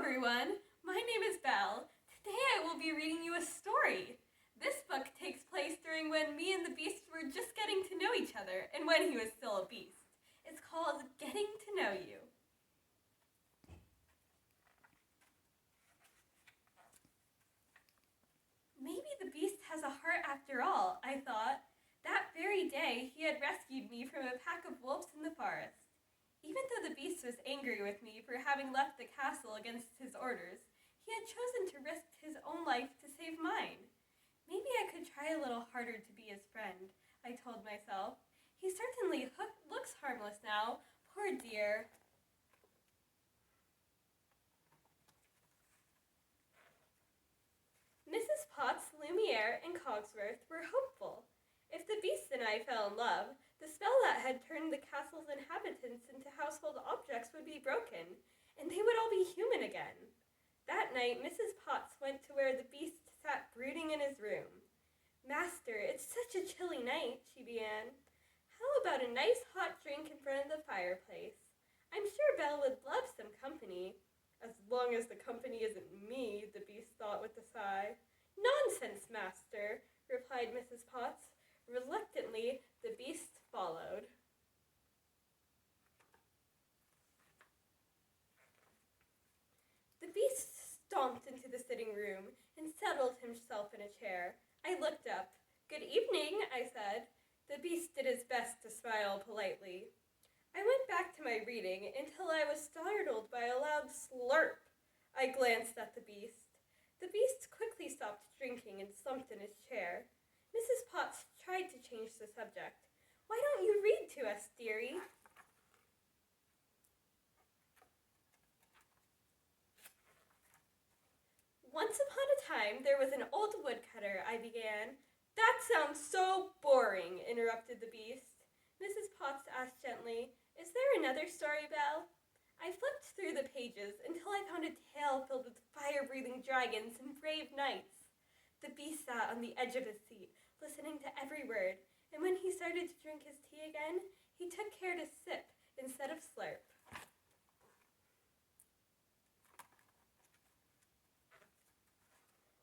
everyone! My name is Belle. Today I will be reading you a story. This book takes place during when me and the Beast were just getting to know each other and when he was still a beast. It's called Getting to Know You. Maybe the Beast has a heart after all, I thought. That very day he had rescued me from a pack of wolves in the forest. Even though the Beast was angry with me for having left the castle against his orders, he had chosen to risk his own life to save mine. Maybe I could try a little harder to be his friend, I told myself. He certainly looks harmless now, poor dear. Mrs. Potts, Lumiere, and Cogsworth were hopeful. If the Beast and I fell in love, the spell that had turned the castle's inhabitants into household objects would be broken, and they would all be human again. That night, Mrs. Potts went to where the Beast sat brooding in his room. "Master, it's such a chilly night," she began. "How about a nice hot drink in front of the fireplace? I'm sure Belle would love some company." "As long as the company isn't me," the Beast thought with a sigh. "Nonsense, master," replied Mrs. Potts. Reluctantly, the Beast followed. The Beast stomped into the sitting room and settled himself in a chair. I looked up. "Good evening," I said. The Beast did his best to smile politely. I went back to my reading until I was startled by a loud slurp. I glanced at the Beast. The Beast quickly stopped drinking and slumped in his chair. Mrs. Potts tried to change the subject. "Why don't you read to us, dearie?" "Once upon a time there was an old woodcutter," I began. "That sounds so boring," interrupted the Beast. Mrs. Potts asked gently, "Is there another story, Belle?" I flipped through the pages until I found a tale filled with fire-breathing dragons and brave knights. The Beast sat on the edge of his seat, listening to every word, and when he started to drink his tea again, he took care to sip instead of slurp.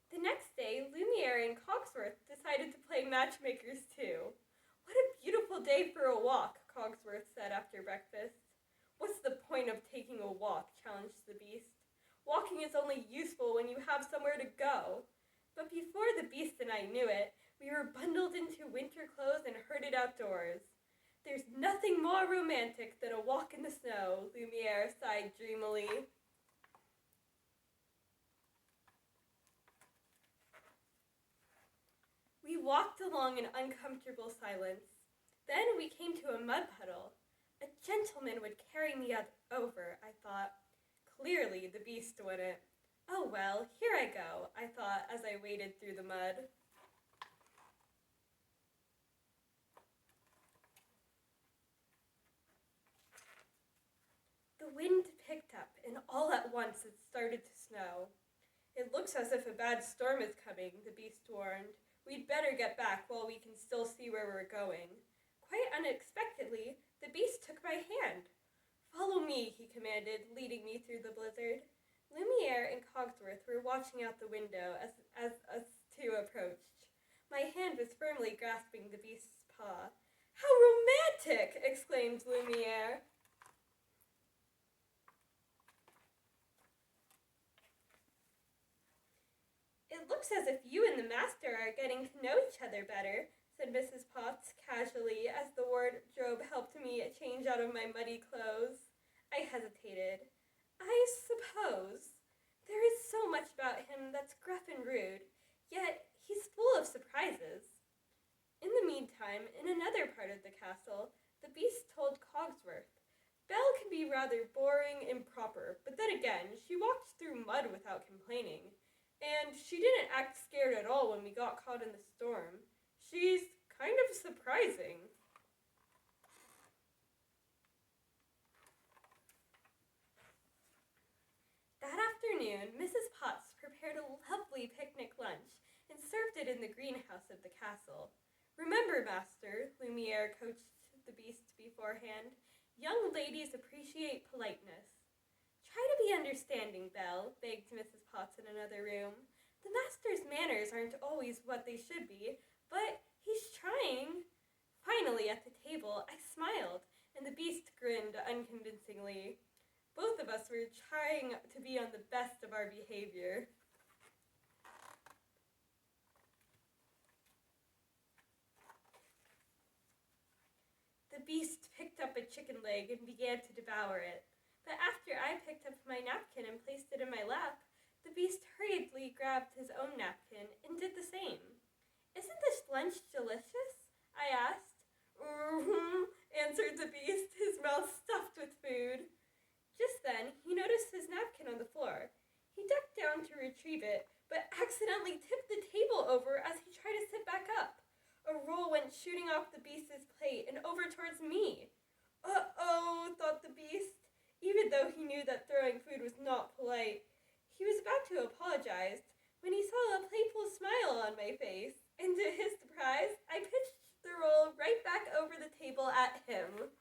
The next day, Lumiere and Cogsworth decided to play matchmakers too. "What a beautiful day for a walk," Cogsworth said after breakfast. "What's the point of taking a walk?" challenged the Beast. "Walking is only useful when you have somewhere to go." But before the Beast and I knew it, we were bundled into winter clothes and herded outdoors. "There's nothing more romantic than a walk in the snow," Lumiere sighed dreamily. We walked along in uncomfortable silence. Then we came to a mud puddle. A gentleman would carry me over, I thought. Clearly the Beast wouldn't. "Oh well, here I go," I thought as I waded through the mud. The wind picked up, and all at once it started to snow. "It looks as if a bad storm is coming," the Beast warned. "We'd better get back while we can still see where we're going." Quite unexpectedly, the Beast took my hand. "Follow me," he commanded, leading me through the blizzard. Lumiere and Cogsworth were watching out the window as us two approached. My hand was firmly grasping the Beast's paw. "How romantic!" exclaimed Lumiere. "It looks as if you and the master are getting to know each other better," said Mrs. Potts casually as the wardrobe helped me change out of my muddy clothes. I hesitated. "I suppose. There is so much about him that's gruff and rude, yet he's full of surprises." In the meantime, in another part of the castle, the Beast told Cogsworth. "Belle can be rather boring and proper, but then again, she walked through mud without complaining. And she didn't act scared at all when we got caught in the storm. She's kind of surprising." That afternoon, Mrs. Potts prepared a lovely picnic lunch and served it in the greenhouse of the castle. "Remember, master," Lumiere coached the Beast beforehand, "young ladies appreciate politeness. Try to be understanding, Belle, begged Mrs. Potts in another room. The master's manners aren't always what they should be, but he's trying. Finally, at the table, I smiled, and the beast grinned unconvincingly. Both of us were trying to be on the best of our behavior. The beast picked up a chicken leg and began to devour it. But after I picked up my napkin and placed it in my lap, the beast hurriedly grabbed his own napkin and did the same. "Isn't this lunch delicious?" I asked. "Mm-hmm," answered the beast, his mouth stuffed with food. Just then, he noticed his napkin on the floor. He ducked down to retrieve it, but accidentally tipped the table over as he tried to sit back up. A roll went shooting off the beast's plate and over towards me. "Uh-oh," thought the beast. Even though he knew that throwing food was not polite, he was about to apologize when he saw a playful smile on my face, and to his surprise, I pitched the roll right back over the table at him.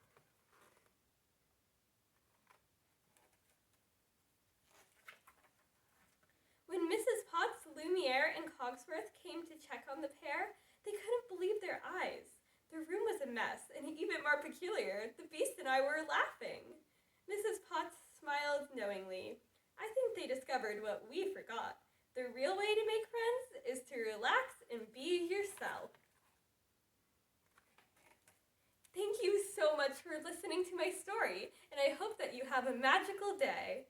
When Mrs. Potts, Lumiere, and Cogsworth came to check on the pair, they couldn't believe their eyes. The room was a mess, and even more peculiar, the beast and I were laughing. Mrs. Potts smiled knowingly. I think they discovered what we forgot. The real way to make friends is to relax and be yourself. Thank you so much for listening to my story, and I hope that you have a magical day.